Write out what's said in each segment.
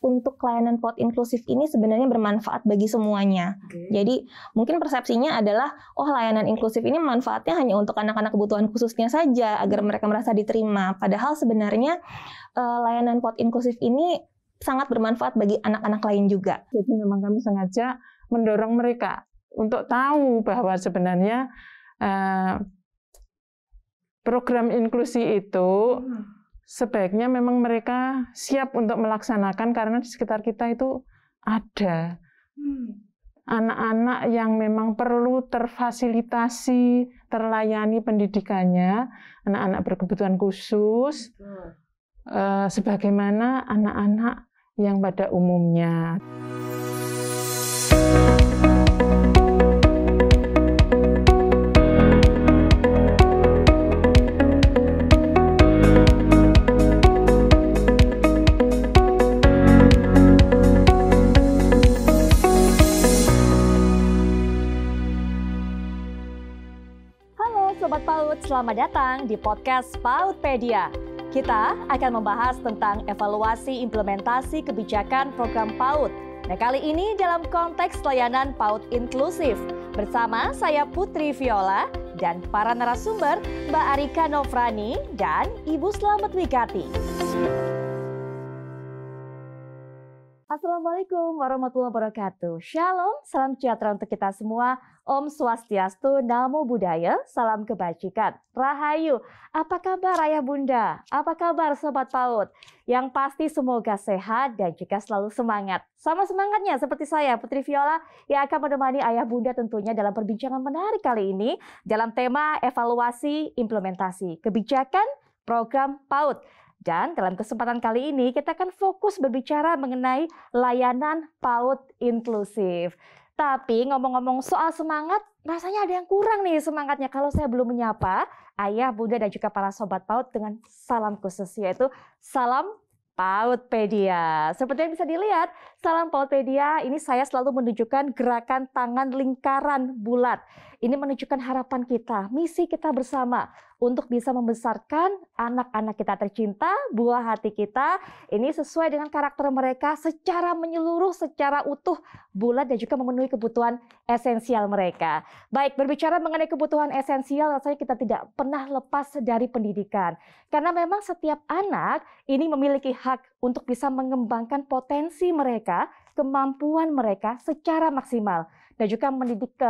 untuk layanan PAUD inklusif ini sebenarnya bermanfaat bagi semuanya. Jadi mungkin persepsinya adalah, oh layanan inklusif ini manfaatnya hanya untuk anak-anak kebutuhan khususnya saja agar mereka merasa diterima. Padahal sebenarnya layanan PAUD inklusif ini sangat bermanfaat bagi anak-anak lain juga. Jadi memang kami sengaja mendorong mereka untuk tahu bahwa sebenarnya program inklusi itu sebaiknya memang mereka siap untuk melaksanakan, karena di sekitar kita itu ada anak-anak yang memang perlu terfasilitasi, terlayani pendidikannya, anak-anak berkebutuhan khusus, sebagaimana anak-anak yang pada umumnya. Sobat PAUD, selamat datang di podcast PAUDpedia. Kita akan membahas tentang evaluasi implementasi kebijakan program PAUD. Nah, kali ini dalam konteks layanan PAUD inklusif. Bersama saya Putri Viola dan para narasumber Mbak Arika Nofrani dan Ibu Slamet Wigati. Assalamualaikum warahmatullahi wabarakatuh. Shalom, salam sejahtera untuk kita semua. Om Swastiastu, Namo Buddhaya, salam kebajikan. Rahayu, apa kabar ayah bunda? Apa kabar sobat PAUD? Yang pasti semoga sehat dan juga selalu semangat. Sama semangatnya seperti saya, Putri Viola, yang akan menemani ayah bunda tentunya dalam perbincangan menarik kali ini dalam tema evaluasi implementasi kebijakan program PAUD. Dan dalam kesempatan kali ini kita akan fokus berbicara mengenai layanan PAUD inklusif. Tapi ngomong-ngomong soal semangat, rasanya ada yang kurang nih semangatnya kalau saya belum menyapa ayah, bunda, dan juga para sobat PAUD dengan salam khusus, yaitu salam PAUDpedia. Seperti yang bisa dilihat, salam PAUDpedia ini saya selalu menunjukkan gerakan tangan lingkaran bulat. Ini menunjukkan harapan kita, misi kita bersama untuk bisa membesarkan anak-anak kita tercinta, buah hati kita. Ini sesuai dengan karakter mereka secara menyeluruh, secara utuh, bulat, dan juga memenuhi kebutuhan esensial mereka. Baik, berbicara mengenai kebutuhan esensial, rasanya kita tidak pernah lepas dari pendidikan. Karena memang setiap anak ini memiliki hak untuk bisa mengembangkan potensi mereka, kemampuan mereka secara maksimal. Dan juga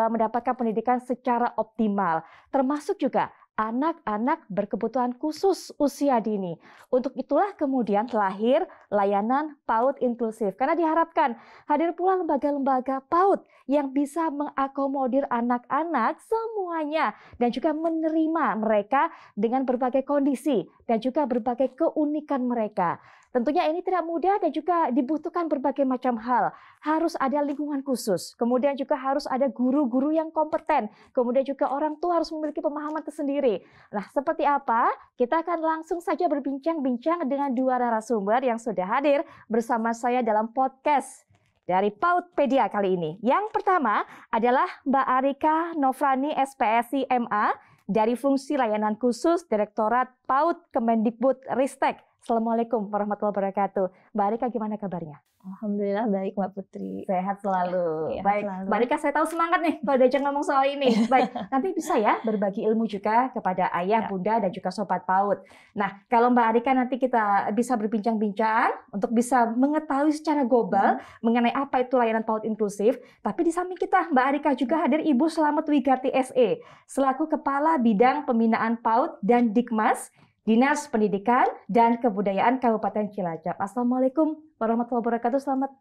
mendapatkan pendidikan secara optimal. Termasuk juga anak-anak berkebutuhan khusus usia dini. Untuk itulah kemudian lahir layanan PAUD inklusif. Karena diharapkan hadir pula lembaga-lembaga PAUD yang bisa mengakomodir anak-anak semuanya dan juga menerima mereka dengan berbagai kondisi dan juga berbagai keunikan mereka. Tentunya ini tidak mudah dan juga dibutuhkan berbagai macam hal. Harus ada lingkungan khusus, kemudian juga harus ada guru-guru yang kompeten, kemudian juga orang tua harus memiliki pemahaman tersendiri. Nah, seperti apa? Kita akan langsung saja berbincang-bincang dengan dua narasumber yang sudah hadir bersama saya dalam podcast dari PAUDpedia kali ini. Yang pertama adalah Mbak Arika Nofrani, SPSI MA, dari Fungsi Layanan Khusus Direktorat PAUD Kemendikbud Ristek. Assalamualaikum warahmatullahi wabarakatuh. Mbak Arika, gimana kabarnya? Alhamdulillah baik Mbak Putri. Sehat selalu. Ya, baik, selalu. Mbak Arika, saya tahu semangat nih kalau diajak ngomong soal ini. Baik, nanti bisa ya berbagi ilmu juga kepada ayah, bunda, dan juga sobat PAUD. Nah, kalau Mbak Arika nanti kita bisa berbincang-bincang untuk bisa mengetahui secara global mengenai apa itu layanan PAUD inklusif. Tapi di samping kita, Mbak Arika juga hadir Ibu Slamet Wigati SE, selaku Kepala Bidang Pembinaan PAUD dan Dikmas, Dinas Pendidikan dan Kebudayaan Kabupaten Cilacap. Assalamualaikum warahmatullahi wabarakatuh. Selamat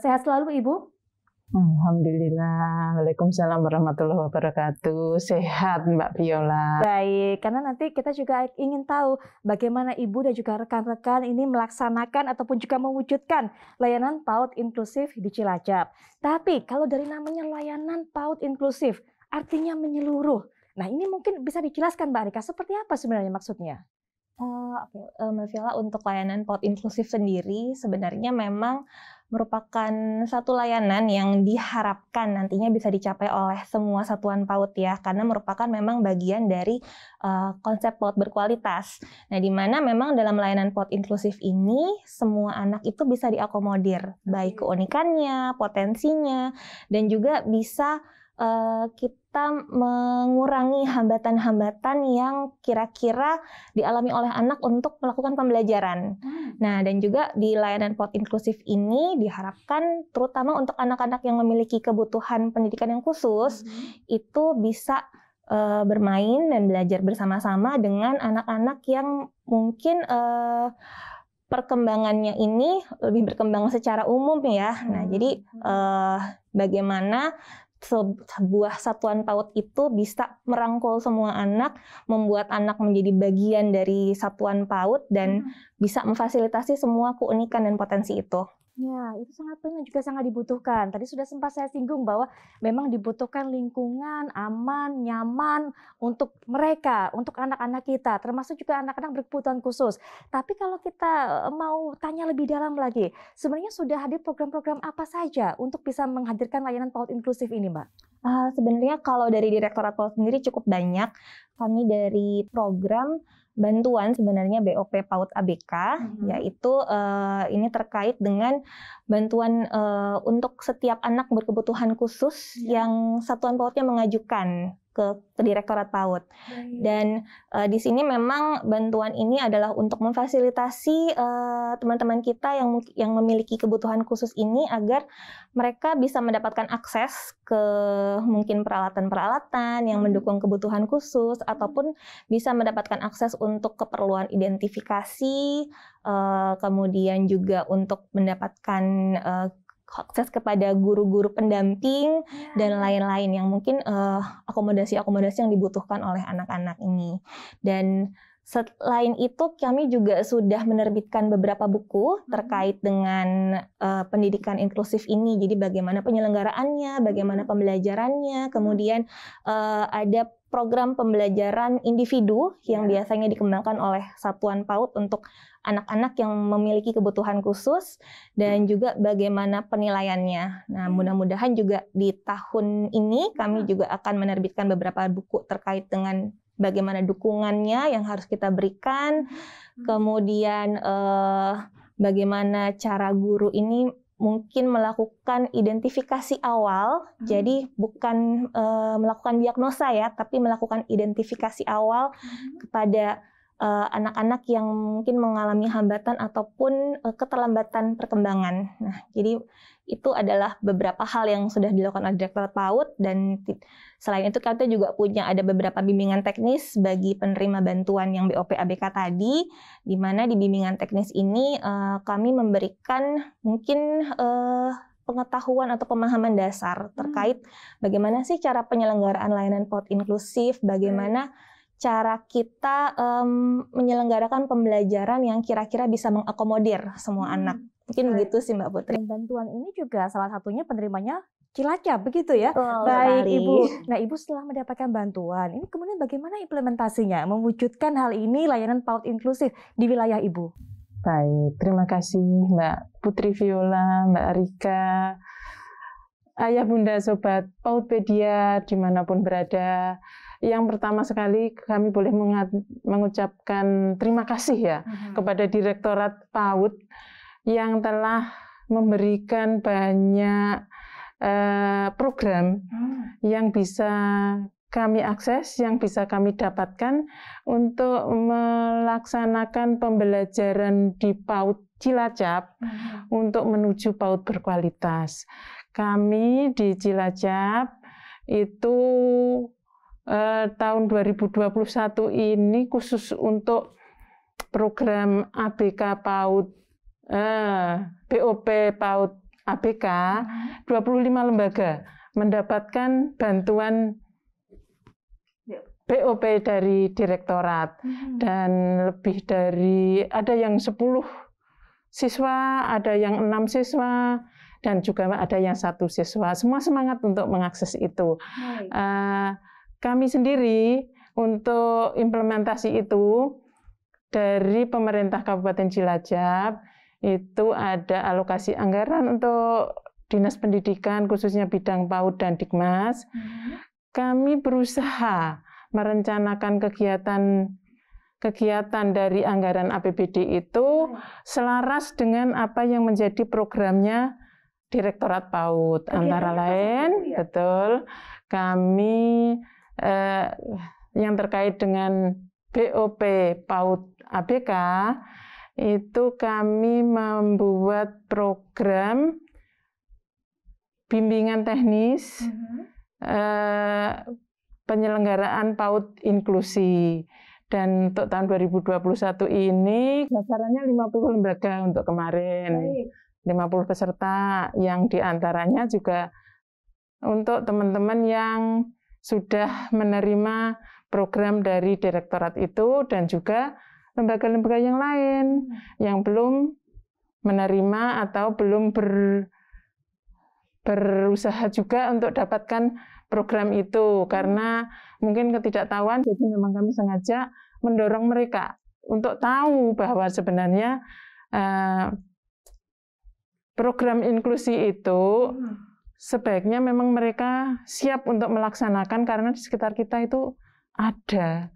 sehat selalu Ibu. Alhamdulillah. Waalaikumsalam warahmatullahi wabarakatuh. Sehat Mbak Viola. Baik, karena nanti kita juga ingin tahu bagaimana Ibu dan juga rekan-rekan ini melaksanakan ataupun juga mewujudkan layanan PAUD inklusif di Cilacap. Tapi kalau dari namanya layanan PAUD inklusif, artinya menyeluruh. Nah, ini mungkin bisa dijelaskan Mbak Arika, seperti apa sebenarnya maksudnya? Mbak Viola, untuk layanan PAUD inklusif sendiri sebenarnya memang merupakan satu layanan yang diharapkan nantinya bisa dicapai oleh semua satuan PAUD ya, karena merupakan memang bagian dari konsep PAUD berkualitas. Nah, di mana memang dalam layanan PAUD inklusif ini semua anak itu bisa diakomodir, baik keunikannya, potensinya, dan juga bisa kita mengurangi hambatan-hambatan yang kira-kira dialami oleh anak untuk melakukan pembelajaran. Nah, dan juga di layanan PAUD inklusif ini diharapkan terutama untuk anak-anak yang memiliki kebutuhan pendidikan yang khusus itu bisa bermain dan belajar bersama-sama dengan anak-anak yang mungkin perkembangannya ini lebih berkembang secara umum ya. Nah, jadi bagaimana sebuah satuan PAUD itu bisa merangkul semua anak, membuat anak menjadi bagian dari satuan PAUD dan bisa memfasilitasi semua keunikan dan potensi itu. Ya, itu sangat penting juga sangat dibutuhkan. Tadi sudah sempat saya singgung bahwa memang dibutuhkan lingkungan aman, nyaman untuk mereka, untuk anak-anak kita, termasuk juga anak-anak berkebutuhan khusus. Tapi kalau kita mau tanya lebih dalam lagi, sebenarnya sudah hadir program-program apa saja untuk bisa menghadirkan layanan PAUD inklusif ini, Mbak? Sebenarnya kalau dari Direktorat PAUD sendiri cukup banyak. Kami dari program bantuan sebenarnya BOP PAUD ABK, yaitu ini terkait dengan bantuan untuk setiap anak berkebutuhan khusus yang satuan PAUD-nya mengajukan ke Direktorat PAUD. Dan di sini memang bantuan ini adalah untuk memfasilitasi teman-teman kita yang memiliki kebutuhan khusus ini agar mereka bisa mendapatkan akses ke mungkin peralatan-peralatan yang mendukung kebutuhan khusus ataupun bisa mendapatkan akses untuk keperluan identifikasi, kemudian juga untuk mendapatkan akses kepada guru-guru pendamping dan lain-lain yang mungkin akomodasi-akomodasi yang dibutuhkan oleh anak-anak ini. Dan selain itu kami juga sudah menerbitkan beberapa buku terkait dengan pendidikan inklusif ini. Jadi bagaimana penyelenggaraannya, bagaimana pembelajarannya, kemudian ada program pembelajaran individu yang biasanya dikembangkan oleh satuan PAUD untuk anak-anak yang memiliki kebutuhan khusus dan juga bagaimana penilaiannya. Nah, mudah-mudahan juga di tahun ini kami juga akan menerbitkan beberapa buku terkait dengan bagaimana dukungannya yang harus kita berikan, kemudian bagaimana cara guru ini mungkin melakukan identifikasi awal, jadi bukan melakukan diagnosa ya, tapi melakukan identifikasi awal kepada anak-anak yang mungkin mengalami hambatan ataupun keterlambatan perkembangan. Nah, jadi itu adalah beberapa hal yang sudah dilakukan oleh Direktorat PAUD dan selain itu kita juga punya ada beberapa bimbingan teknis bagi penerima bantuan yang BOP ABK tadi, di mana di bimbingan teknis ini kami memberikan mungkin pengetahuan atau pemahaman dasar terkait bagaimana sih cara penyelenggaraan layanan PAUD inklusif, bagaimana cara kita menyelenggarakan pembelajaran yang kira-kira bisa mengakomodir semua anak. Mungkin begitu sih Mbak Putri. Dan bantuan ini juga salah satunya penerimanya Cilacap, begitu ya? Baik, Ibu. Nah, Ibu setelah mendapatkan bantuan, ini kemudian bagaimana implementasinya mewujudkan hal ini layanan PAUD inklusif di wilayah Ibu? Baik, terima kasih Mbak Putri Viola, Mbak Rika, Ayah Bunda Sobat PAUDpedia dimanapun berada. Yang pertama sekali kami boleh mengucapkan terima kasih ya kepada Direktorat PAUD yang telah memberikan banyak program yang bisa kami akses, yang bisa kami dapatkan untuk melaksanakan pembelajaran di PAUD Cilacap untuk menuju PAUD berkualitas. Kami di Cilacap itu tahun 2021 ini khusus untuk program ABK PAUD, BOP PAUD ABK, 25 lembaga mendapatkan bantuan BOP dari Direktorat dan lebih dari ada yang 10 siswa, ada yang 6 siswa, dan juga ada yang 1 siswa. Semua semangat untuk mengakses itu. Kami sendiri untuk implementasi itu dari pemerintah Kabupaten Cilacap itu ada alokasi anggaran untuk Dinas Pendidikan, khususnya bidang PAUD dan Dikmas. Kami berusaha merencanakan kegiatan dari anggaran APBD itu selaras dengan apa yang menjadi programnya Direktorat PAUD. Antara lain, betul, kami yang terkait dengan BOP PAUD ABK, itu kami membuat program bimbingan teknis penyelenggaraan PAUD inklusi. Dan untuk tahun 2021 ini sasarannya 50 lembaga untuk kemarin. 50 peserta yang diantaranya juga untuk teman-teman yang sudah menerima program dari direktorat itu dan juga lembaga-lembaga yang lain yang belum menerima atau belum berusaha juga untuk dapatkan program itu karena mungkin ketidaktahuan, jadi memang kami sengaja mendorong mereka untuk tahu bahwa sebenarnya program inklusi itu sebaiknya memang mereka siap untuk melaksanakan karena di sekitar kita itu ada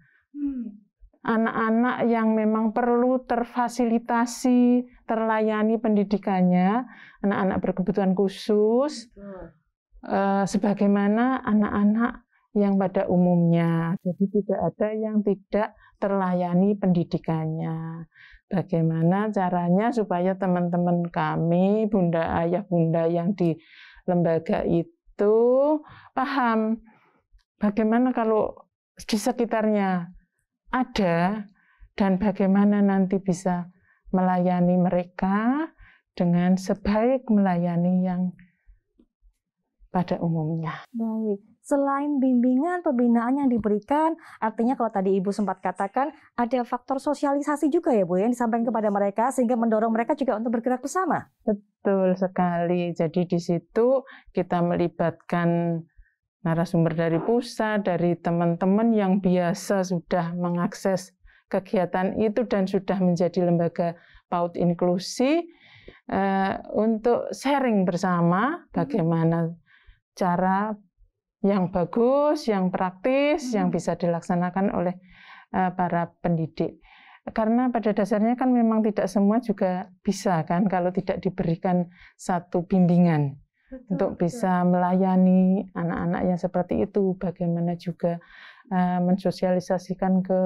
anak-anak yang memang perlu terfasilitasi, terlayani pendidikannya, anak-anak berkebutuhan khusus, sebagaimana anak-anak yang pada umumnya. Jadi tidak ada yang tidak terlayani pendidikannya. Bagaimana caranya supaya teman-teman kami, bunda, ayah, bunda yang di lembaga itu paham bagaimana kalau di sekitarnya ada dan bagaimana nanti bisa melayani mereka dengan sebaik melayani yang pada umumnya. Baik, selain bimbingan, pembinaan yang diberikan, artinya kalau tadi Ibu sempat katakan ada faktor sosialisasi juga ya Bu yang disampaikan kepada mereka sehingga mendorong mereka juga untuk bergerak bersama. Betul sekali. Jadi di situ kita melibatkan narasumber dari pusat, dari teman-teman yang biasa sudah mengakses kegiatan itu dan sudah menjadi lembaga PAUD inklusi untuk sharing bersama bagaimana cara yang bagus, yang praktis, yang bisa dilaksanakan oleh para pendidik. Karena pada dasarnya kan memang tidak semua juga bisa kan kalau tidak diberikan satu bimbingan. Untuk bisa melayani anak-anak yang seperti itu, bagaimana juga mensosialisasikan ke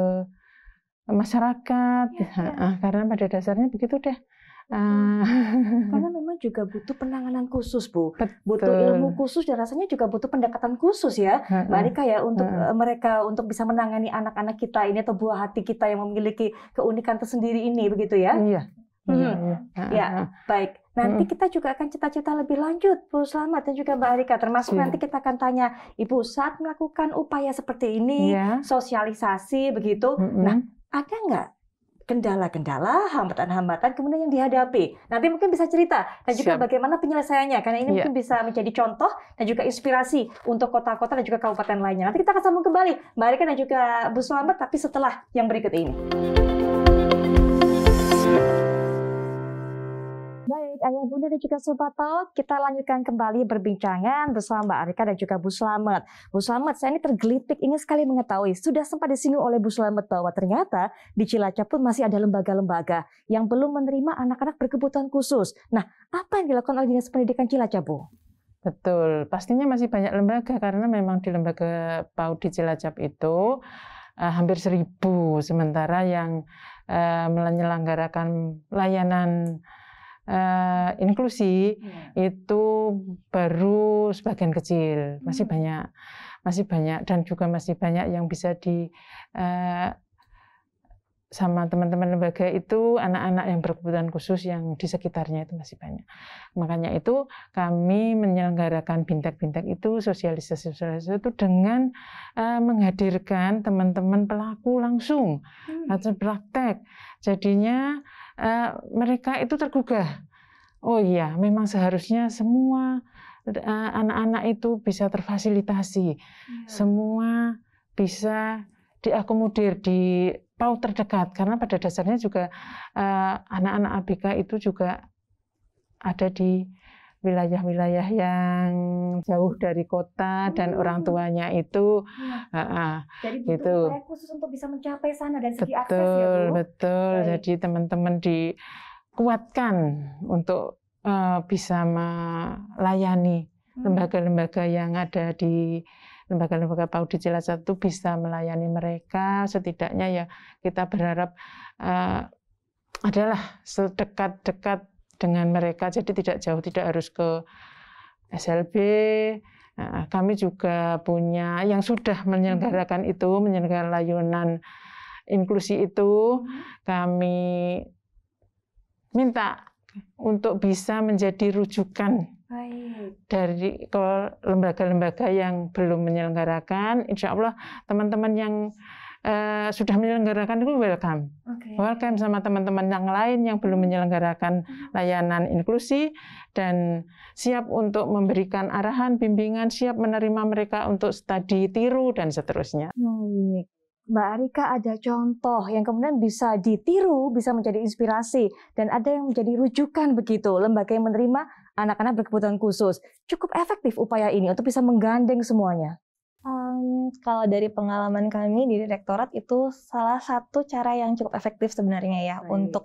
masyarakat, karena pada dasarnya begitu deh. Karena memang juga butuh penanganan khusus Bu, butuh ilmu khusus dan rasanya juga butuh pendekatan khusus ya, Mbak Rika ya untuk mereka untuk bisa menangani anak-anak kita ini atau buah hati kita yang memiliki keunikan tersendiri ini begitu ya? Iya. Ya, baik. Nanti kita juga akan cita-cita lebih lanjut, Bu Slamet dan juga Mbak Rika. Termasuk nanti kita akan tanya, Ibu saat melakukan upaya seperti ini, sosialisasi begitu. Nah, ada nggak kendala-kendala, hambatan-hambatan kemudian yang dihadapi? Nanti mungkin bisa cerita dan juga bagaimana penyelesaiannya. Karena ini mungkin bisa menjadi contoh dan juga inspirasi untuk kota-kota dan juga kabupaten lainnya. Nanti kita akan sambung kembali, Mbak Rika dan juga Bu Slamet, tapi setelah yang berikut ini. Baik, Ayah Bunda dan juga Sobat Talk, kita lanjutkan kembali perbincangan bersama Mbak Rika dan juga Bu Slamet. Bu Slamet, saya ini tergelitik ingin sekali mengetahui, sudah sempat disinggung oleh Bu Slamet bahwa ternyata di Cilacap pun masih ada lembaga-lembaga yang belum menerima anak-anak berkebutuhan khusus. Nah, apa yang dilakukan oleh Dinas Pendidikan Cilacap, Bu? Betul, pastinya masih banyak lembaga karena memang di lembaga PAUD di Cilacap itu hampir 1.000, sementara yang menyelenggarakan layanan inklusi itu baru sebagian kecil, masih banyak dan juga masih banyak yang bisa sama teman-teman lembaga itu anak-anak yang berkebutuhan khusus yang di sekitarnya itu masih banyak. Makanya itu kami menyelenggarakan bintek-bintek itu, sosialisasi itu dengan menghadirkan teman-teman pelaku langsung atau praktek. Jadinya mereka itu tergugah. Oh iya, memang seharusnya semua anak-anak itu bisa terfasilitasi, semua bisa diakomodir di PAUD terdekat, karena pada dasarnya juga anak-anak ABK itu juga ada di wilayah-wilayah yang jauh dari kota dan orang tuanya itu Jadi gitu. butuh upaya khusus untuk bisa mencapai sana dan segi akses ya Bu. Betul. Baik. Jadi teman-teman dikuatkan untuk bisa melayani lembaga-lembaga yang ada di lembaga-lembaga PAUD di Cilacap itu bisa melayani mereka. Setidaknya ya kita berharap adalah sedekat-dekat dengan mereka, jadi tidak jauh, tidak harus ke SLB. Nah, kami juga punya yang sudah menyelenggarakan itu, menyelenggarakan layanan inklusi itu, kami minta untuk bisa menjadi rujukan dari ke lembaga-lembaga yang belum menyelenggarakan. Insya Allah teman-teman yang sudah menyelenggarakan itu welcome. Welcome sama teman-teman yang lain yang belum menyelenggarakan layanan inklusi, dan siap untuk memberikan arahan, bimbingan, siap menerima mereka untuk studi tiru dan seterusnya. Mbak Arika, ada contoh yang kemudian bisa ditiru, bisa menjadi inspirasi, dan ada yang menjadi rujukan begitu, lembaga yang menerima anak-anak berkebutuhan khusus. Cukup efektif upaya ini untuk bisa menggandeng semuanya. Kalau dari pengalaman kami di Direktorat, itu salah satu cara yang cukup efektif sebenarnya ya. Untuk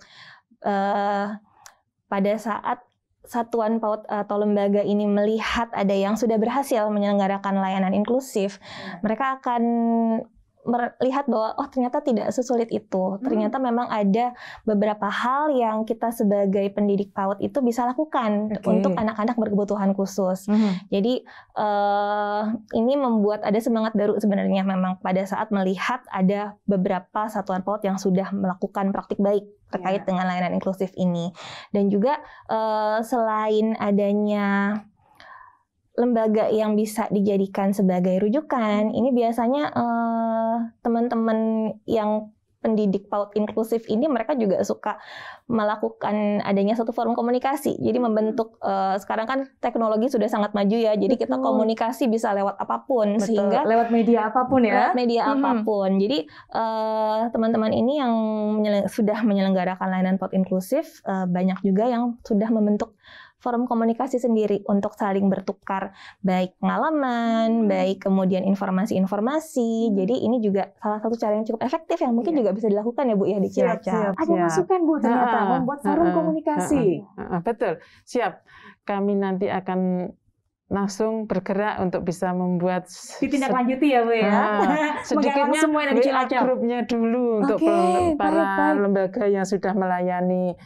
pada saat satuan PAUD atau lembaga ini melihat ada yang sudah berhasil menyelenggarakan layanan inklusif, mereka akan melihat bahwa oh ternyata tidak sesulit itu. Ternyata memang ada beberapa hal yang kita sebagai pendidik PAUD itu bisa lakukan untuk anak-anak berkebutuhan khusus. Jadi ini membuat ada semangat baru sebenarnya memang pada saat melihat ada beberapa satuan PAUD yang sudah melakukan praktik baik terkait dengan layanan inklusif ini. Dan juga selain adanya lembaga yang bisa dijadikan sebagai rujukan, ini biasanya teman-teman yang pendidik PAUD inklusif ini mereka juga suka melakukan adanya satu forum komunikasi. Jadi membentuk, sekarang kan teknologi sudah sangat maju ya, jadi kita komunikasi bisa lewat apapun. Sehingga lewat media apapun ya. Lewat media apapun. Jadi teman-teman ini yang sudah menyelenggarakan layanan PAUD inklusif, banyak juga yang sudah membentuk forum komunikasi sendiri untuk saling bertukar baik pengalaman, baik kemudian informasi-informasi. Jadi ini juga salah satu cara yang cukup efektif yang mungkin juga bisa dilakukan ya Bu ya di Cilacap. Ada masukan Bu ternyata membuat forum komunikasi. Betul, siap. Kami nanti akan langsung bergerak untuk bisa membuat ditindaklanjuti ya Bu ya. Sedikitnya WA grupnya dulu untuk para lembaga yang sudah melayani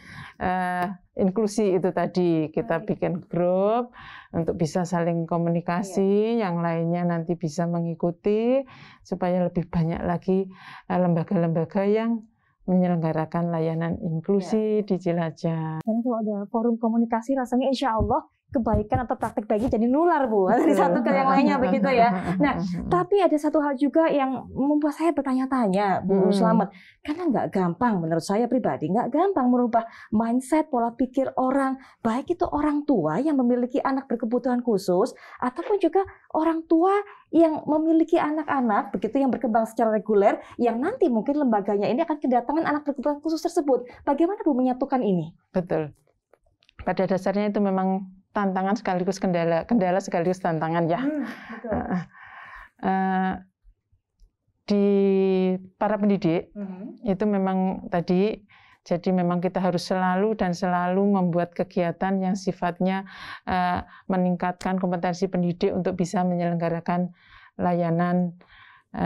inklusi itu tadi. Kita bikin grup untuk bisa saling komunikasi, yang lainnya nanti bisa mengikuti supaya lebih banyak lagi lembaga-lembaga yang menyelenggarakan layanan inklusi di Cilacap. Karena kalau ada forum komunikasi rasanya insya Allah kebaikan atau praktik baiknya jadi nular Bu, dari satu ke yang lainnya begitu ya. Nah, tapi ada satu hal juga yang membuat saya bertanya-tanya Bu Slamet, karena nggak gampang menurut saya pribadi, nggak gampang merubah mindset, pola pikir orang, baik itu orang tua yang memiliki anak berkebutuhan khusus, ataupun juga orang tua yang memiliki anak-anak begitu yang berkembang secara reguler, yang nanti mungkin lembaganya ini akan kedatangan anak berkebutuhan khusus tersebut. Bagaimana Bu menyatukan ini? Betul. Pada dasarnya itu memang tantangan sekaligus kendala, kendala sekaligus tantangan ya. Betul. Di para pendidik itu memang tadi, jadi memang kita harus selalu membuat kegiatan yang sifatnya meningkatkan kompetensi pendidik untuk bisa menyelenggarakan layanan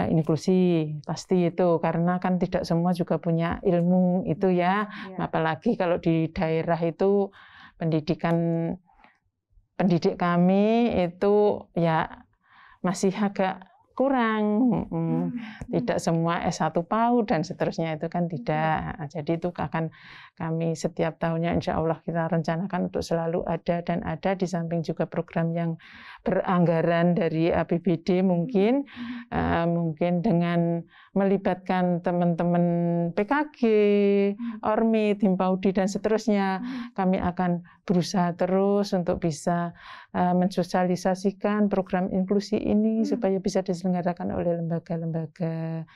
inklusi. Pasti itu, karena kan tidak semua juga punya ilmu itu ya. Apalagi kalau di daerah itu pendidik kami itu ya masih agak kurang, tidak semua S1 PAUD dan seterusnya itu kan tidak. Jadi itu akan kami setiap tahunnya insya Allah kita rencanakan untuk selalu ada, dan ada di samping juga program yang beranggaran dari APBD mungkin dengan melibatkan teman-teman PKG, Ormi, tim PAUDI dan seterusnya, kami akan berusaha terus untuk bisa mensosialisasikan program inklusi ini supaya bisa diselenggarakan diselenggarakan oleh lembaga-lembaga.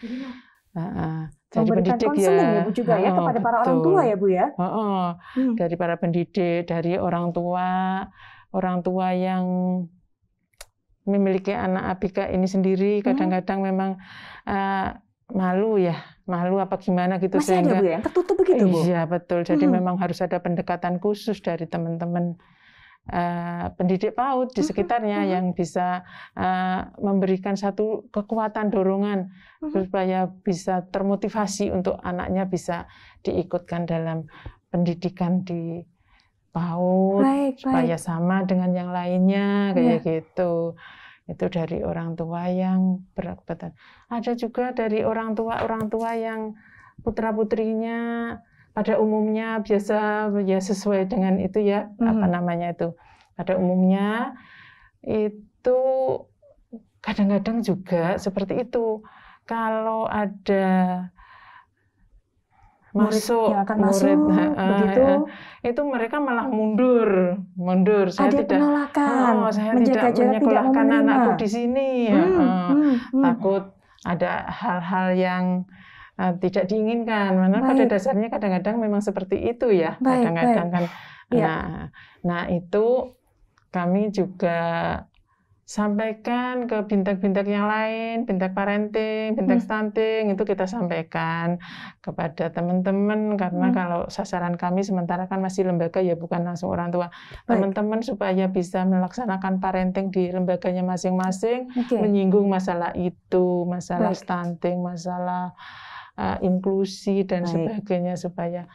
Jadi pendidik ya Bu juga ya kepada para orang tua ya Bu ya. Dari para pendidik, dari orang tua yang memiliki anak ABK ini sendiri kadang-kadang memang malu apa gimana gitu. Masih ada Bu ya, yang tertutup begitu Bu? Iya betul, jadi memang harus ada pendekatan khusus dari teman-teman pendidik PAUD di sekitarnya yang bisa memberikan satu kekuatan dorongan supaya bisa termotivasi untuk anaknya bisa diikutkan dalam pendidikan di PAUD supaya sama dengan yang lainnya kayak gitu. Itu dari orang tua yang berkebutuhan. Ada juga dari orang tua yang putra-putrinya pada umumnya biasa ya sesuai dengan itu ya apa namanya itu. Pada umumnya itu kadang-kadang juga seperti itu. Kalau ada murid begitu, itu mereka malah mundur. Saya ada penolakan, saya menjaga tidak jarak, menyekolahkan tidak anakku di sini. Takut ada hal-hal yang tidak diinginkan. Karena pada dasarnya kadang-kadang memang seperti itu ya. Kadang-kadang kan. Nah itu kami juga sampaikan ke bintang-bintang yang lain, bintang parenting, bintang stunting, itu kita sampaikan kepada teman-teman karena kalau sasaran kami sementara kan masih lembaga ya bukan langsung orang tua. Teman-teman supaya bisa melaksanakan parenting di lembaganya masing-masing, menyinggung masalah itu, masalah stunting, masalah inklusi dan sebagainya supaya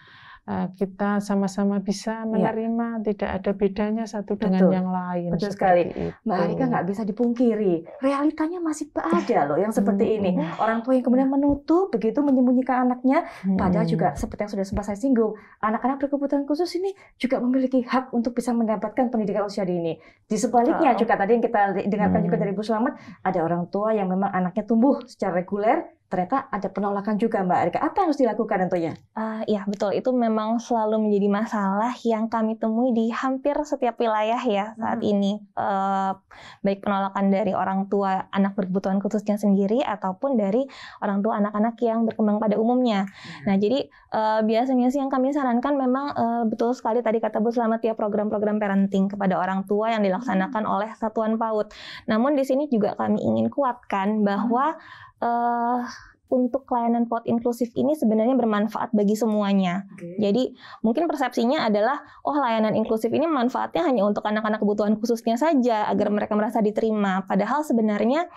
kita sama-sama bisa menerima, tidak ada bedanya satu dengan yang lain. Betul sekali. Mbak Arika nggak bisa dipungkiri, realitanya masih ada loh yang seperti ini. Orang tua yang kemudian menutup, begitu menyembunyikan anaknya, padahal juga seperti yang sudah sempat saya singgung, anak-anak berkebutuhan khusus ini juga memiliki hak untuk bisa mendapatkan pendidikan usia dini. Di sebaliknya juga tadi yang kita dengarkan juga dari Bu Slamet, ada orang tua yang memang anaknya tumbuh secara reguler, ternyata ada penolakan juga Mbak Arika. Apa yang harus dilakukan tentunya? Ya betul, itu memang selalu menjadi masalah yang kami temui di hampir setiap wilayah ya saat ini. Baik penolakan dari orang tua anak berkebutuhan khususnya sendiri ataupun dari orang tua anak-anak yang berkembang pada umumnya. Nah jadi biasanya sih yang kami sarankan memang betul sekali tadi kata Bu Slamet ya, program-program parenting kepada orang tua yang dilaksanakan oleh satuan PAUD. Namun di sini juga kami ingin kuatkan bahwa untuk layanan PAUD inklusif ini sebenarnya bermanfaat bagi semuanya. Jadi mungkin persepsinya adalah layanan inklusif ini manfaatnya hanya untuk anak-anak kebutuhan khususnya saja agar mereka merasa diterima. Padahal sebenarnya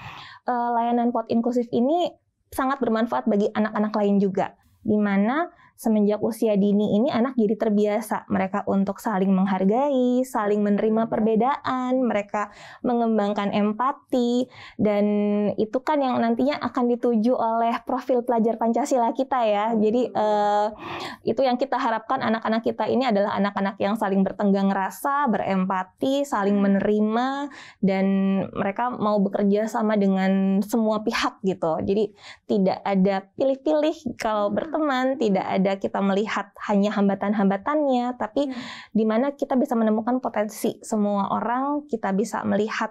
layanan PAUD inklusif ini sangat bermanfaat bagi anak-anak lain juga. Di mana semenjak usia dini ini anak jadi terbiasa mereka untuk saling menghargai, saling menerima perbedaan, mereka mengembangkan empati, dan itu kan yang nantinya akan dituju oleh profil pelajar Pancasila kita ya. Jadi itu yang kita harapkan, anak-anak kita ini adalah anak-anak yang saling bertenggang rasa, berempati, saling menerima, dan mereka mau bekerja sama dengan semua pihak gitu. Jadi tidak ada pilih-pilih kalau berteman, tidak ada kita melihat hanya hambatan-hambatannya, tapi di mana kita bisa menemukan potensi semua orang, kita bisa melihat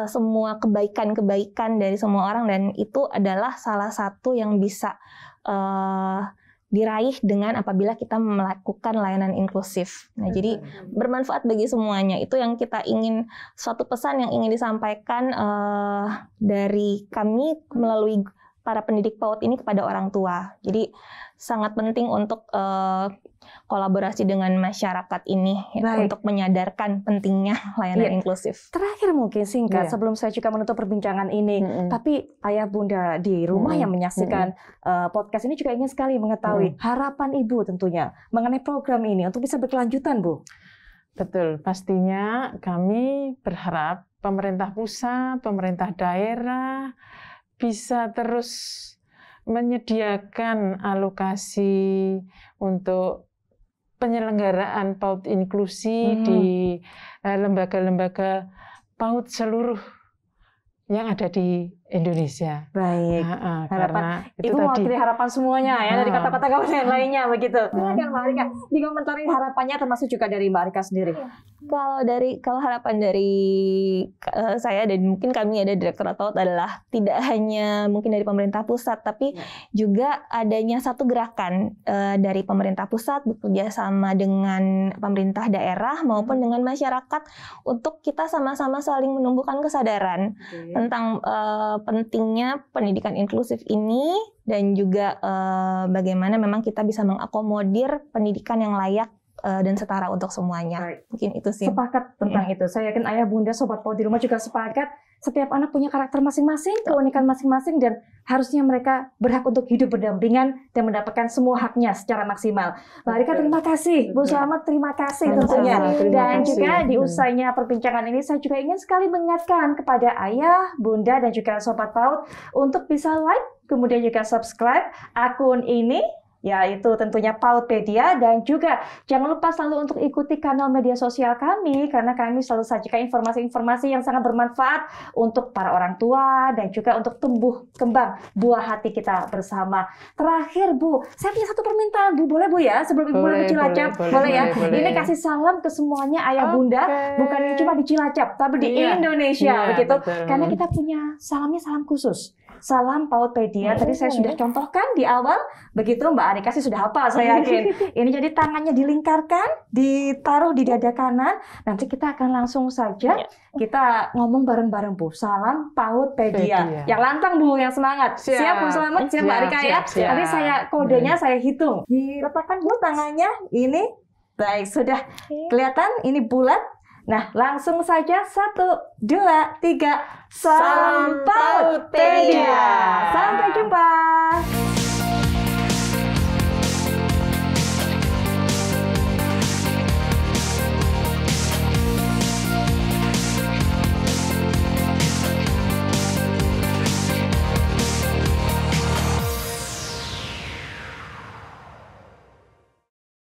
semua kebaikan-kebaikan dari semua orang, dan itu adalah salah satu yang bisa diraih dengan apabila kita melakukan layanan inklusif. Nah, jadi bermanfaat bagi semuanya. Itu yang kita ingin, suatu pesan yang ingin disampaikan dari kami melalui para pendidik PAUD ini kepada orang tua. Jadi sangat penting untuk kolaborasi dengan masyarakat ini ya, untuk menyadarkan pentingnya layanan inklusif. Terakhir mungkin singkat sebelum saya juga menutup perbincangan ini, tapi ayah bunda di rumah yang menyaksikan podcast ini juga ingin sekali mengetahui harapan ibu tentunya mengenai program ini untuk bisa berkelanjutan, Bu. Betul, pastinya kami berharap pemerintah pusat, pemerintah daerah bisa terus menyediakan alokasi untuk penyelenggaraan PAUD inklusi di lembaga-lembaga PAUD seluruh yang ada di Indonesia. Baik. Harapan Karena itu Ibu tadi. mewakili harapan semuanya ya dari kata-kata kawan yang lainnya begitu. Silakan Mbak Arika dikomentari harapannya termasuk juga dari Mbak Arika sendiri. Kalau harapan dari saya dan mungkin kami ada Direktorat PAUD adalah tidak hanya mungkin dari pemerintah pusat, tapi juga adanya satu gerakan dari pemerintah pusat bekerja sama dengan pemerintah daerah maupun dengan masyarakat untuk kita sama-sama saling menumbuhkan kesadaran tentang pentingnya pendidikan inklusif ini dan juga bagaimana memang kita bisa mengakomodir pendidikan yang layak dan setara untuk semuanya. Mungkin itu sih. Sepakat tentang itu. Saya yakin ayah bunda sobat PAUD di rumah juga sepakat. Setiap anak punya karakter masing-masing, keunikan masing-masing, dan harusnya mereka berhak untuk hidup berdampingan dan mendapatkan semua haknya secara maksimal. Mbak Arika terima kasih, Bu Selamat terima kasih tentunya. Dan juga di usainya perbincangan ini saya juga ingin sekali mengingatkan kepada ayah, bunda, dan juga sobat PAUD untuk bisa like, kemudian juga subscribe akun ini, yaitu tentunya Paudpedia, dan juga jangan lupa selalu untuk ikuti kanal media sosial kami karena kami selalu sajikan informasi-informasi yang sangat bermanfaat untuk para orang tua dan juga untuk tumbuh kembang buah hati kita bersama. Terakhir Bu, saya punya satu permintaan Bu, boleh Bu ya sebelum Ibu mulai ke Cilacap? Boleh ya? Ini kasih salam ke semuanya ayah bunda, bukan ini cuma di Cilacap tapi di Indonesia begitu. Betul. Karena kita punya salamnya salam khusus. Salam Paudpedia. Tadi saya sudah contohkan di awal, begitu Mbak Arika sih sudah hafal saya yakin. Ini jadi tangannya dilingkarkan, ditaruh di dada kanan. Nanti kita akan langsung saja kita ngomong bareng-bareng Bu. Salam Paudpedia. Yang lantang Bu, yang semangat. Siap Bu Selamat, siap Mbak Arika ya. Nanti saya kodenya saya hitung. Diletakkan Bu tangannya ini. Baik, sudah kelihatan ini bulat. Nah, langsung saja 1, 2, 3. Salam Paudpedia.